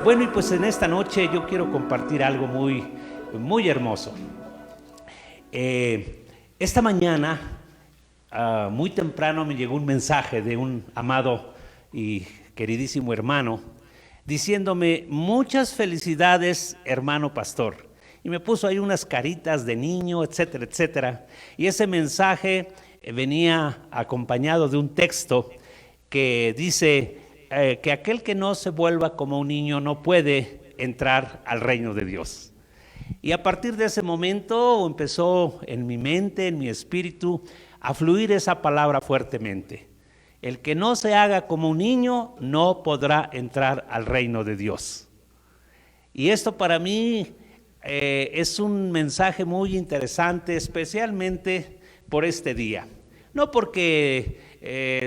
Bueno, y pues en esta noche yo quiero compartir algo muy hermoso. Esta mañana, muy temprano, me llegó un mensaje de un amado y queridísimo hermano diciéndome: muchas felicidades, hermano pastor. Y me puso ahí unas caritas de niño, etcétera, etcétera. Y ese mensaje venía acompañado de un texto que dice que aquel que no se vuelva como un niño no puede entrar al reino de Dios. Y a partir de ese momento empezó en mi mente, en mi espíritu, a fluir esa palabra fuertemente. El que no se haga como un niño no podrá entrar al reino de Dios. Y esto para mí es un mensaje muy interesante, especialmente por este día. No porque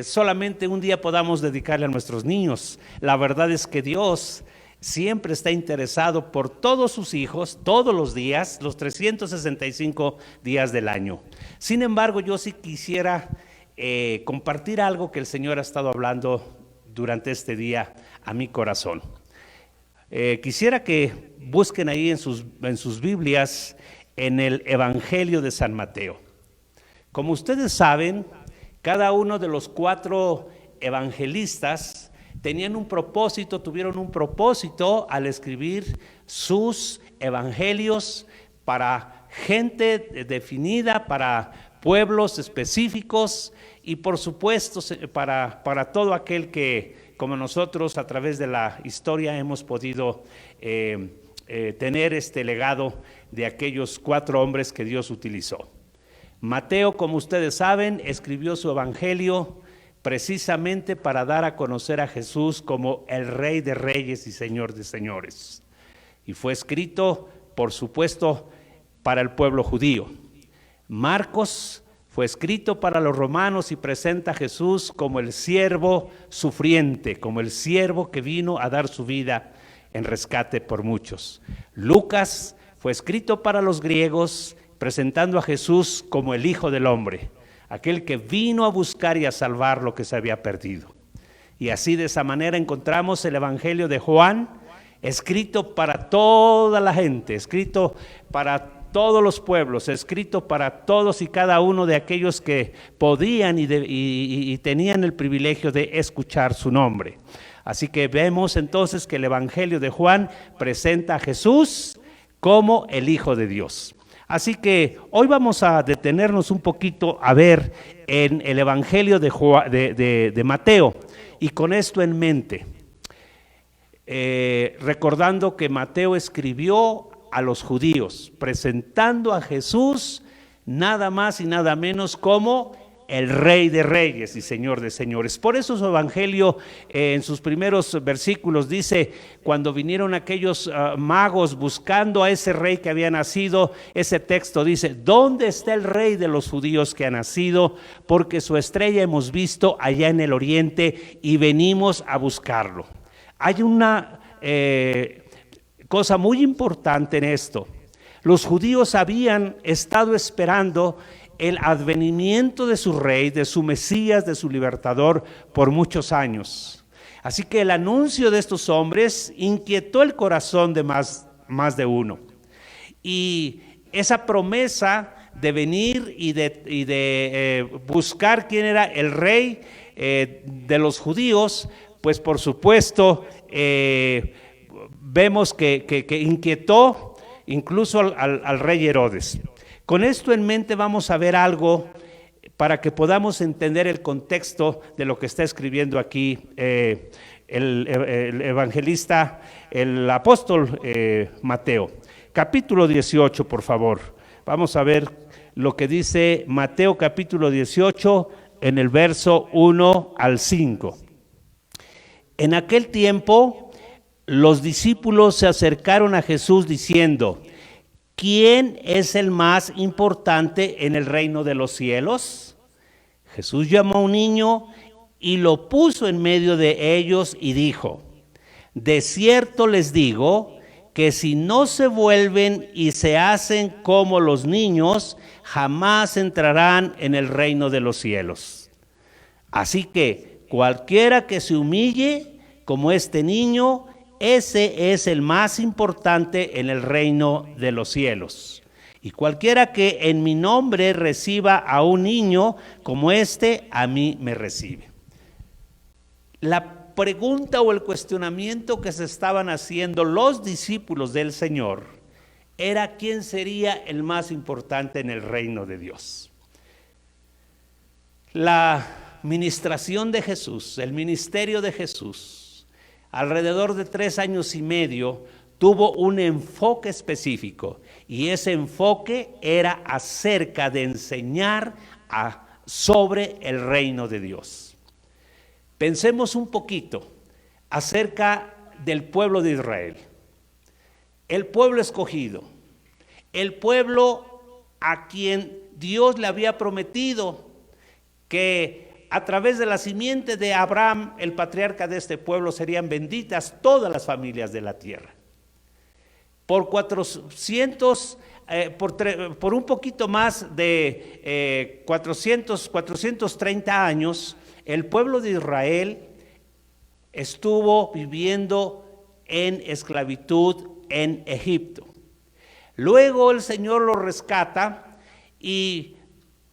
solamente un día podamos dedicarle a nuestros niños. La verdad es que Dios siempre está interesado por todos sus hijos, todos los días, los 365 días del año. Sin embargo, yo sí quisiera compartir algo que el Señor ha estado hablando durante este día a mi corazón. Quisiera que busquen ahí en sus Biblias, en el Evangelio de San Mateo. Como ustedes saben, cada uno de los 4 evangelistas tuvieron un propósito al escribir sus evangelios para gente definida, para pueblos específicos y por supuesto para todo aquel que, como nosotros a través de la historia hemos podido tener este legado de aquellos 4 hombres que Dios utilizó. Mateo, como ustedes saben, escribió su evangelio precisamente para dar a conocer a Jesús como el Rey de Reyes y Señor de Señores. Y fue escrito, por supuesto, para el pueblo judío. Marcos fue escrito para los romanos y presenta a Jesús como el siervo sufriente, como el siervo que vino a dar su vida en rescate por muchos. Lucas fue escrito para los griegos, presentando a Jesús como el Hijo del Hombre, aquel que vino a buscar y a salvar lo que se había perdido. Y así, de esa manera, encontramos el Evangelio de Juan, escrito para toda la gente, escrito para todos los pueblos, escrito para todos y cada uno de aquellos que podían y tenían el privilegio de escuchar su nombre. Así que vemos entonces que el Evangelio de Juan presenta a Jesús como el Hijo de Dios. Así que hoy vamos a detenernos un poquito a ver en el Evangelio de Mateo, y con esto en mente, recordando que Mateo escribió a los judíos, presentando a Jesús nada más y nada menos como el Rey de Reyes y Señor de Señores. Por eso su evangelio en sus primeros versículos dice: cuando vinieron aquellos magos buscando a ese rey que había nacido, ese texto dice: ¿dónde está el rey de los judíos que ha nacido? Porque su estrella hemos visto allá en el oriente y venimos a buscarlo. Hay una cosa muy importante en esto. Los judíos habían estado esperando el advenimiento de su rey, de su Mesías, de su libertador por muchos años. Así que el anuncio de estos hombres inquietó el corazón de más de uno. Y esa promesa de venir y de buscar quién era el rey de los judíos, pues por supuesto vemos que inquietó incluso al rey Herodes. Con esto en mente vamos a ver algo para que podamos entender el contexto de lo que está escribiendo aquí el evangelista, el apóstol Mateo. Capítulo 18, por favor. Vamos a ver lo que dice Mateo capítulo 18 en el verso 1 al 5. En aquel tiempo los discípulos se acercaron a Jesús diciendo: ¿quién es el más importante en el reino de los cielos? Jesús llamó a un niño y lo puso en medio de ellos y dijo: de cierto les digo que si no se vuelven y se hacen como los niños, jamás entrarán en el reino de los cielos. Así que cualquiera que se humille como este niño, ese es el más importante en el reino de los cielos. Y cualquiera que en mi nombre reciba a un niño como este, a mí me recibe. La pregunta o el cuestionamiento que se estaban haciendo los discípulos del Señor era quién sería el más importante en el reino de Dios. La ministración de Jesús, el ministerio de Jesús, alrededor de 3 años y medio, tuvo un enfoque específico, y ese enfoque era acerca de enseñar sobre el reino de Dios. Pensemos un poquito acerca del pueblo de Israel, el pueblo escogido, el pueblo a quien Dios le había prometido que a través de la simiente de Abraham, el patriarca de este pueblo, serían benditas todas las familias de la tierra. Por un poquito más de 430 años, el pueblo de Israel estuvo viviendo en esclavitud en Egipto. Luego el Señor los rescata y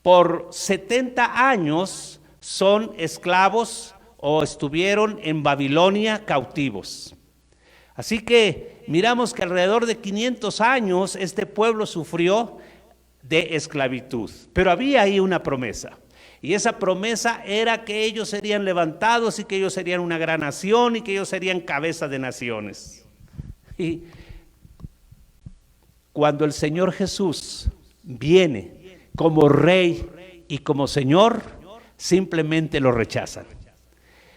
por 70 años son esclavos o estuvieron en Babilonia cautivos. Así que miramos que alrededor de 500 años este pueblo sufrió de esclavitud. Pero había ahí una promesa. Y esa promesa era que ellos serían levantados y que ellos serían una gran nación y que ellos serían cabeza de naciones. Y cuando el Señor Jesús viene como Rey y como Señor, simplemente lo rechazan.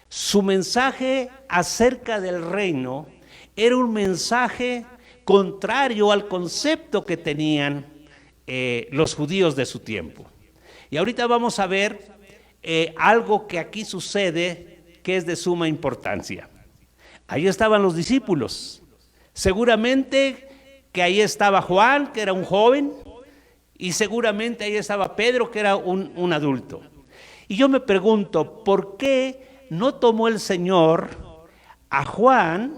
Su mensaje acerca del reino era un mensaje contrario al concepto que tenían los judíos de su tiempo. Y ahorita vamos a ver algo que aquí sucede que es de suma importancia. Ahí estaban los discípulos. Seguramente que ahí estaba Juan, que era un joven, y seguramente ahí estaba Pedro, que era un adulto. Y yo me pregunto, ¿por qué no tomó el Señor a Juan,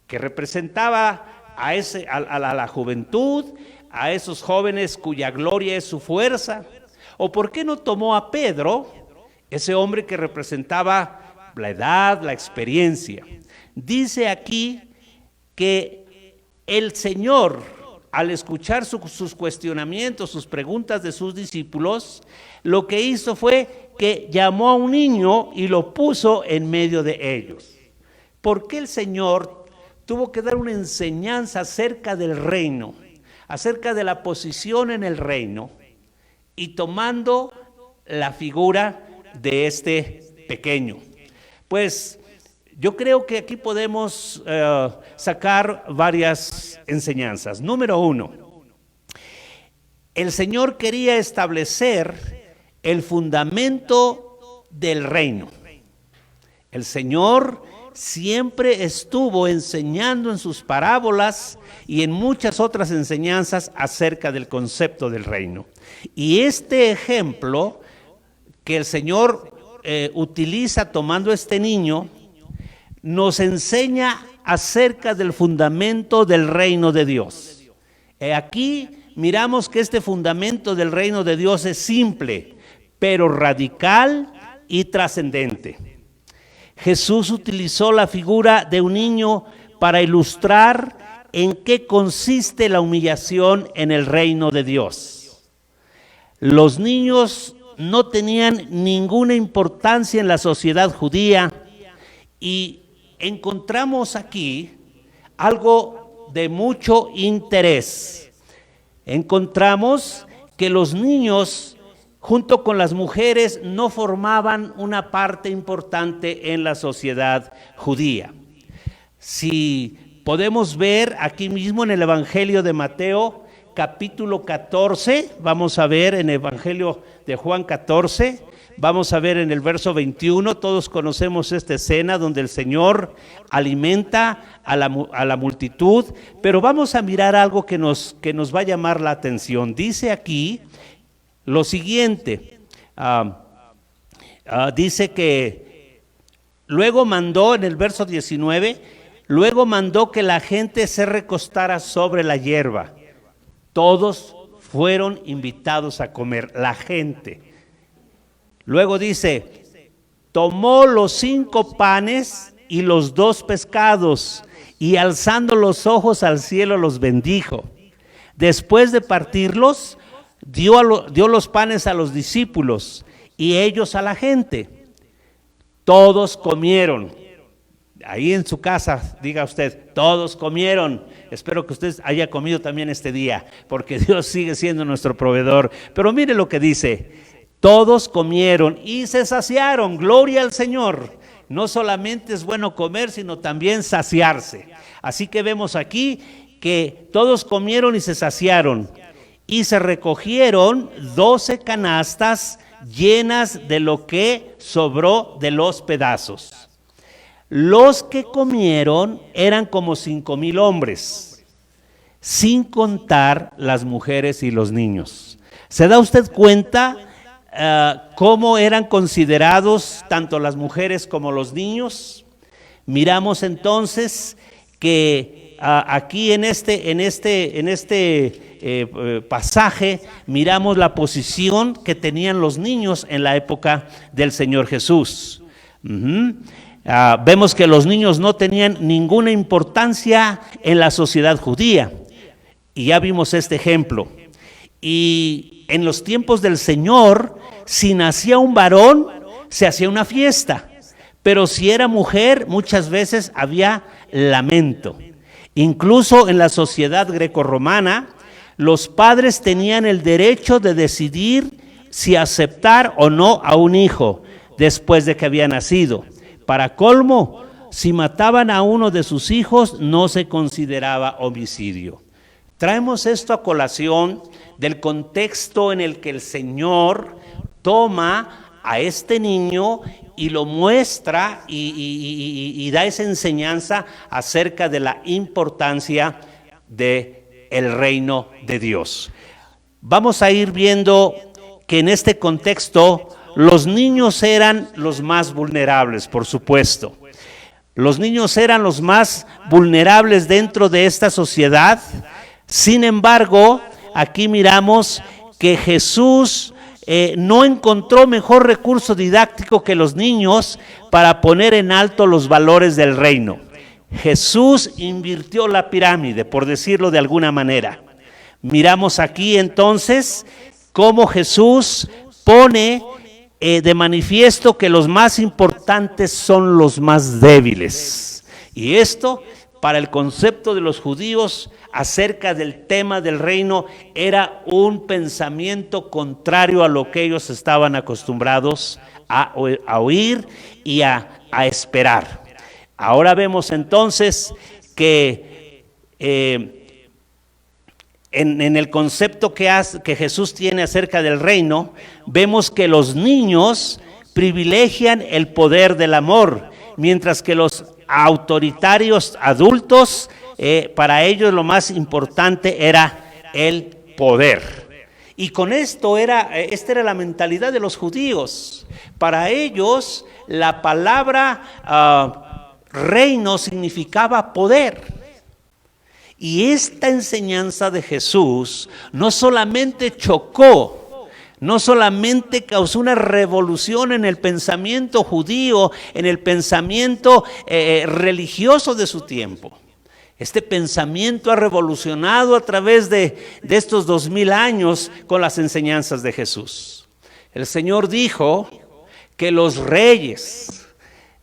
que representaba a la juventud, a esos jóvenes cuya gloria es su fuerza? ¿O por qué no tomó a Pedro, ese hombre que representaba la edad, la experiencia? Dice aquí que el Señor, al escuchar sus cuestionamientos, sus preguntas de sus discípulos, lo que hizo fue que llamó a un niño y lo puso en medio de ellos. ¿Por qué el Señor tuvo que dar una enseñanza acerca del reino, acerca de la posición en el reino, y tomando la figura de este pequeño? Pues yo creo que aquí podemos sacar varias enseñanzas. Número 1, el Señor quería establecer el fundamento del reino. El Señor siempre estuvo enseñando en sus parábolas y en muchas otras enseñanzas acerca del concepto del reino. Y este ejemplo que el Señor utiliza tomando este niño, nos enseña acerca del fundamento del reino de Dios. Aquí miramos que este fundamento del reino de Dios es simple, pero radical y trascendente. Jesús utilizó la figura de un niño para ilustrar en qué consiste la humillación en el reino de Dios. Los niños no tenían ninguna importancia en la sociedad judía, y encontramos aquí algo de mucho interés. Encontramos que los niños, junto con las mujeres, no formaban una parte importante en la sociedad judía. Si podemos ver aquí mismo en el Evangelio de Mateo, capítulo 14, vamos a ver en el Evangelio de Juan 14, vamos a ver en el verso 21, todos conocemos esta escena donde el Señor alimenta a la multitud, pero vamos a mirar algo que nos va a llamar la atención. Dice aquí lo siguiente, dice que luego mandó en el verso 19 Luego mandó que la gente se recostara sobre la hierba. Todos fueron invitados a comer, la gente. Luego dice, tomó los 5 panes y los 2 pescados, y alzando los ojos al cielo los bendijo. Después de partirlos, dio los panes a los discípulos y ellos a la gente. Todos comieron. Ahí en su casa, diga usted, todos comieron. Espero que usted haya comido también este día, porque Dios sigue siendo nuestro proveedor. Pero mire lo que dice, todos comieron y se saciaron, gloria al Señor. No solamente es bueno comer, sino también saciarse. Así que vemos aquí que todos comieron y se saciaron. Y se recogieron 12 canastas llenas de lo que sobró de los pedazos. Los que comieron eran como 5,000 hombres, sin contar las mujeres y los niños. ¿Se da usted cuenta cómo eran considerados tanto las mujeres como los niños? Miramos entonces que aquí en este pasaje miramos la posición que tenían los niños en la época del Señor Jesús. Vemos que los niños no tenían ninguna importancia en la sociedad judía, y ya vimos este ejemplo. Y en los tiempos del Señor, si nacía un varón, se hacía una fiesta, pero si era mujer, muchas veces había lamento. Incluso en la sociedad grecorromana, los padres tenían el derecho de decidir si aceptar o no a un hijo después de que había nacido. Para colmo, si mataban a uno de sus hijos, no se consideraba homicidio. Traemos esto a colación del contexto en el que el Señor toma a este niño y lo muestra y da esa enseñanza acerca de la importancia del reino de Dios. Vamos a ir viendo que en este contexto los niños eran los más vulnerables, por supuesto. Los niños eran los más vulnerables dentro de esta sociedad. Sin embargo, aquí miramos que Jesús no encontró mejor recurso didáctico que los niños para poner en alto los valores del reino. Jesús invirtió la pirámide, por decirlo de alguna manera. Miramos aquí entonces cómo Jesús pone de manifiesto que los más importantes son los más débiles. Y esto, para el concepto de los judíos acerca del tema del reino, era un pensamiento contrario a lo que ellos estaban acostumbrados a oír y a esperar. Ahora vemos entonces que en el concepto que Jesús tiene acerca del reino, vemos que los niños privilegian el poder del amor, mientras que los autoritarios adultos, para ellos lo más importante era el poder. Y con esta era la mentalidad de los judíos. Para ellos la palabra reino significaba poder. Y esta enseñanza de Jesús no solamente chocó, no solamente causó una revolución en el pensamiento judío, en el pensamiento religioso de su tiempo. Este pensamiento ha revolucionado a través de estos 2000 años con las enseñanzas de Jesús. El Señor dijo que los reyes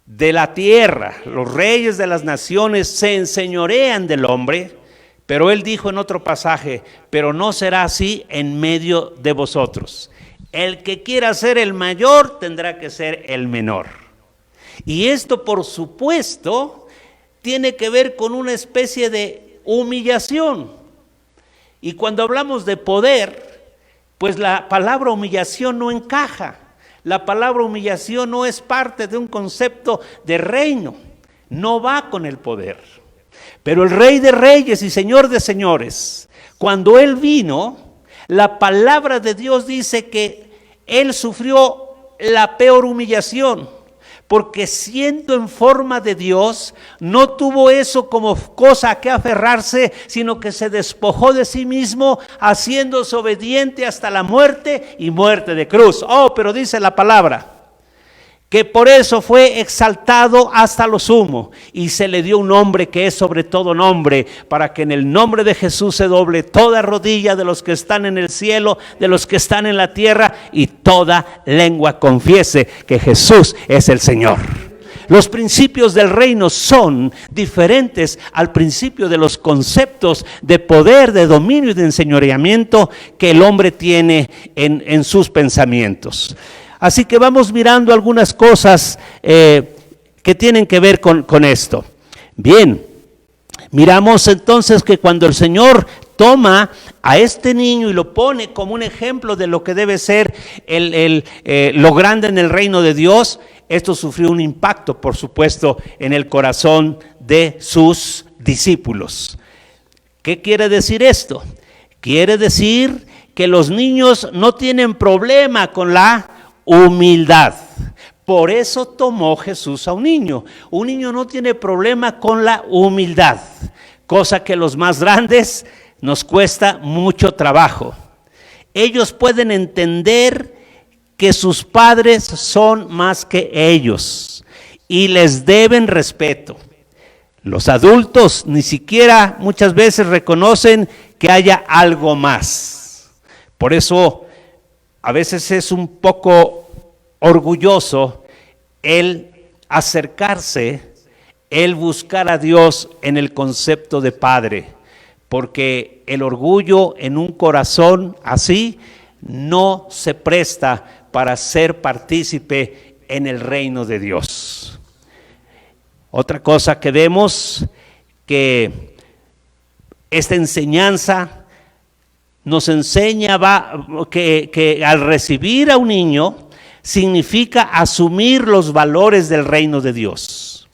de la tierra, los reyes de las naciones se enseñorean del hombre, pero Él dijo en otro pasaje, pero no será así en medio de vosotros. El que quiera ser el mayor tendrá que ser el menor. Y esto, por supuesto, tiene que ver con una especie de humillación. Y cuando hablamos de poder, pues la palabra humillación no encaja. La palabra humillación no es parte de un concepto de reino, no va con el poder. Pero el Rey de Reyes y Señor de Señores, cuando Él vino, la palabra de Dios dice que Él sufrió la peor humillación, porque siendo en forma de Dios, no tuvo eso como cosa a que aferrarse, sino que se despojó de sí mismo, haciéndose obediente hasta la muerte y muerte de cruz. Pero dice la palabra, que por eso fue exaltado hasta lo sumo, y se le dio un nombre que es sobre todo nombre, para que en el nombre de Jesús se doble toda rodilla de los que están en el cielo, de los que están en la tierra, y toda lengua confiese que Jesús es el Señor. Los principios del reino son diferentes al principio de los conceptos de poder, de dominio y de enseñoreamiento que el hombre tiene en sus pensamientos. Así que vamos mirando algunas cosas que tienen que ver con esto. Bien, miramos entonces que cuando el Señor toma a este niño y lo pone como un ejemplo de lo que debe ser lo grande en el reino de Dios, esto sufrió un impacto, por supuesto, en el corazón de sus discípulos. ¿Qué quiere decir esto? Quiere decir que los niños no tienen problema con la humildad. Por eso tomó Jesús a un niño. Un niño no tiene problema con la humildad, cosa que los más grandes nos cuesta mucho trabajo. Ellos pueden entender que sus padres son más que ellos y les deben respeto. Los adultos ni siquiera muchas veces reconocen que haya algo más. Por eso a veces es un poco orgulloso el acercarse, el buscar a Dios en el concepto de padre, porque el orgullo en un corazón así no se presta para ser partícipe en el reino de Dios. Otra cosa que vemos, que esta enseñanza nos enseña que al recibir a un niño significa asumir los valores del reino de Dios.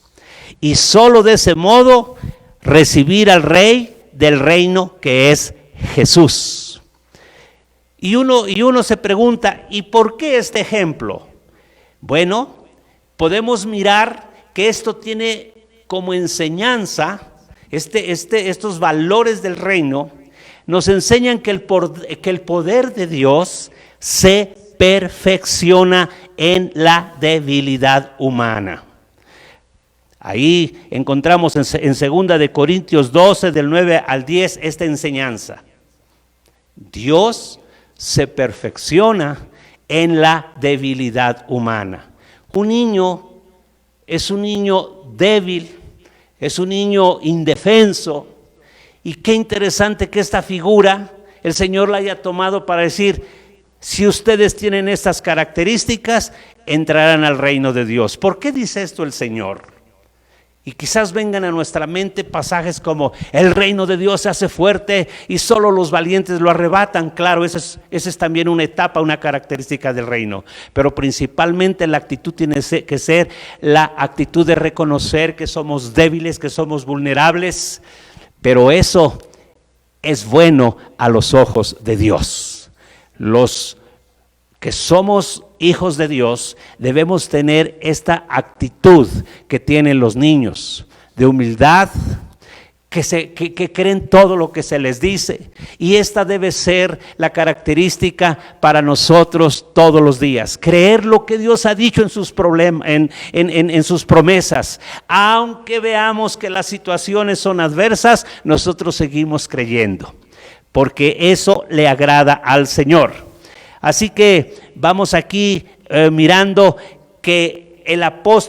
Y solo de ese modo recibir al rey del reino que es Jesús. Y uno se pregunta, ¿y por qué este ejemplo? Bueno, podemos mirar que esto tiene como enseñanza, estos valores del reino, nos enseñan que el poder de Dios se perfecciona en la debilidad humana. Ahí encontramos en 2 de Corintios 12, del 9 al 10, esta enseñanza. Dios se perfecciona en la debilidad humana. Un niño es un niño débil, es un niño indefenso. Y qué interesante que esta figura el Señor la haya tomado para decir, si ustedes tienen estas características, entrarán al reino de Dios. ¿Por qué dice esto el Señor? Y quizás vengan a nuestra mente pasajes como el reino de Dios se hace fuerte y solo los valientes lo arrebatan. Claro, esa es también una etapa, una característica del reino. Pero principalmente la actitud tiene que ser la actitud de reconocer que somos débiles, que somos vulnerables. Pero eso es bueno a los ojos de Dios. Los que somos hijos de Dios debemos tener esta actitud que tienen los niños, de humildad, que creen todo lo que se les dice. Y esta debe ser la característica para nosotros todos los días. Creer lo que Dios ha dicho en sus en sus promesas. Aunque veamos que las situaciones son adversas, nosotros seguimos creyendo, porque eso le agrada al Señor. Así que vamos aquí mirando que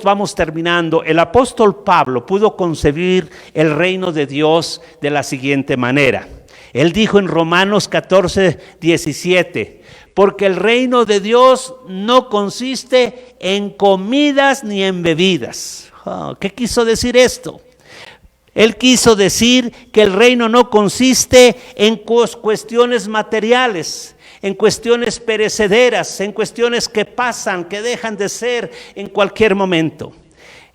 vamos terminando. El apóstol Pablo pudo concebir el reino de Dios de la siguiente manera. Él dijo en Romanos 14, 17, porque el reino de Dios no consiste en comidas ni en bebidas. ¿Qué quiso decir esto? Él quiso decir que el reino no consiste en cuestiones materiales, en cuestiones perecederas, en cuestiones que pasan, que dejan de ser en cualquier momento.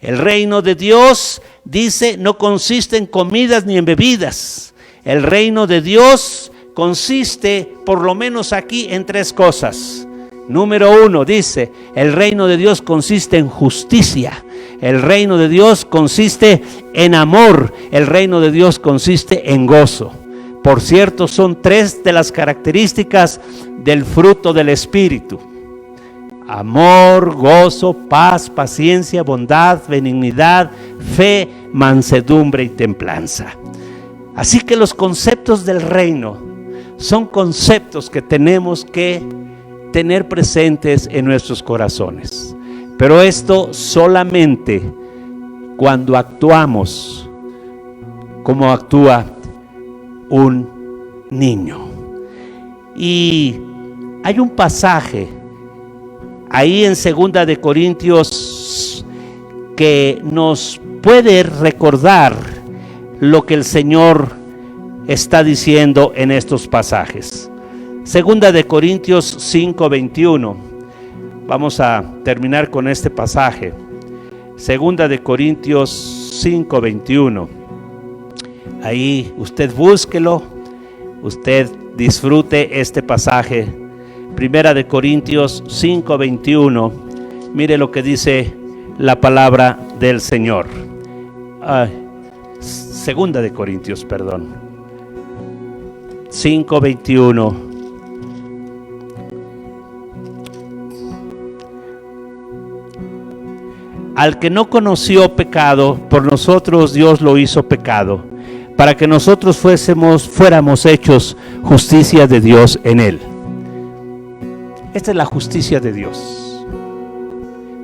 El reino de Dios, dice, no consiste en comidas ni en bebidas. El reino de Dios consiste, por lo menos aquí, en tres cosas: Número 1 dice, el reino de Dios consiste en justicia. El reino de Dios consiste en amor. El reino de Dios consiste en gozo. Por cierto, son 3 de las características del fruto del Espíritu: amor, gozo, paz, paciencia, bondad, benignidad, fe, mansedumbre y templanza. Así que los conceptos del reino son conceptos que tenemos que tener presentes en nuestros corazones. Pero esto solamente cuando actuamos como actúa un niño. Y hay un pasaje ahí en 2 de Corintios que nos puede recordar lo que el Señor está diciendo en estos pasajes. 2 de Corintios 5:21. Vamos a terminar con este pasaje. 2 de Corintios 5:21. Ahí usted búsquelo, usted disfrute este pasaje. 1 de Corintios 5:21. Mire lo que dice la palabra del Señor. 2 de Corintios, perdón. 5:21. Al que no conoció pecado, por nosotros Dios lo hizo pecado, para que nosotros fuéramos hechos justicia de Dios en él. Esta es la justicia de Dios.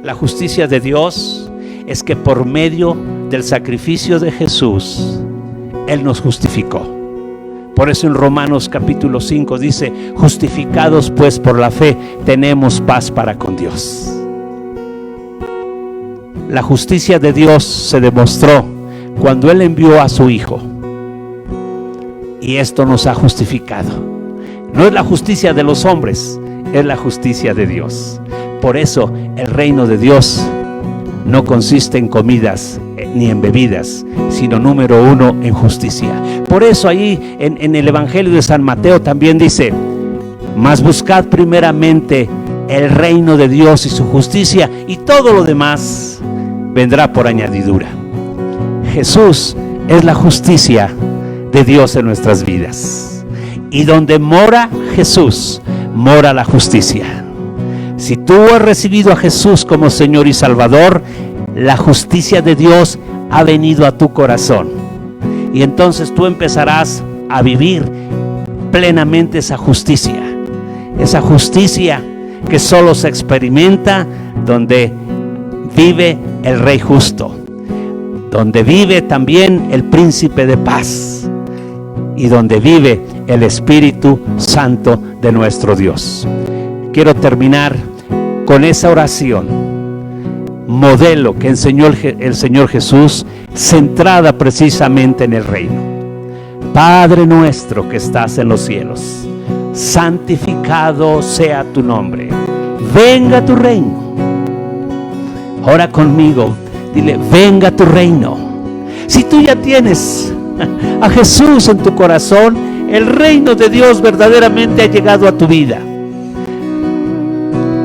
La justicia de Dios es que por medio del sacrificio de Jesús, Él nos justificó. Por eso en Romanos capítulo 5 dice, justificados pues por la fe, tenemos paz para con Dios. La justicia de Dios se demostró cuando Él envió a su Hijo. Y esto nos ha justificado. No es la justicia de los hombres, es la justicia de Dios. Por eso el reino de Dios no consiste en comidas ni en bebidas, sino número 1 en justicia. Por eso ahí en el Evangelio de San Mateo también dice, mas buscad primeramente el reino de Dios y su justicia, y todo lo demás vendrá por añadidura. Jesús es la justicia de Dios en nuestras vidas. Y donde mora Jesús, mora la justicia. Si tú has recibido a Jesús como Señor y Salvador, la justicia de Dios ha venido a tu corazón. Y entonces tú empezarás a vivir plenamente esa justicia. Esa justicia que solo se experimenta donde vive el Rey justo, donde vive también el Príncipe de paz y donde vive el Espíritu Santo de nuestro Dios. Quiero terminar con esa oración, modelo que enseñó el Señor Jesús, centrada precisamente en el reino. Padre nuestro que estás en los cielos, santificado sea tu nombre. Venga tu reino. Ora conmigo, dile, venga tu reino. Si tú ya tienes a Jesús en tu corazón, el reino de Dios verdaderamente ha llegado a tu vida.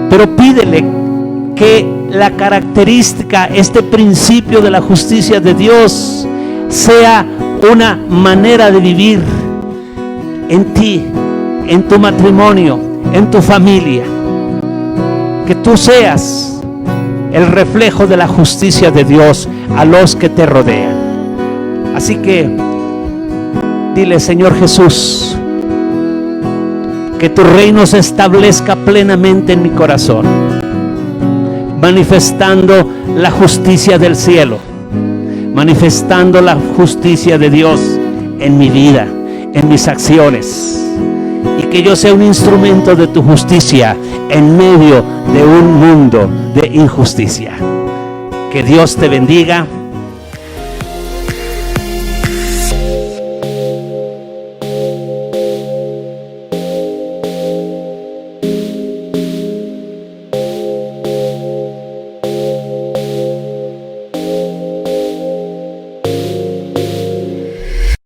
Pero pídele que la característica, este principio de la justicia de Dios, sea una manera de vivir en ti, en tu matrimonio, en tu familia. Que tú seas el reflejo de la justicia de Dios a los que te rodean. Así que dile, Señor Jesús, que tu reino se establezca plenamente en mi corazón, manifestando la justicia del cielo, manifestando la justicia de Dios en mi vida, en mis acciones, y que yo sea un instrumento de tu justicia en medio de un mundo de injusticia. Que Dios te bendiga.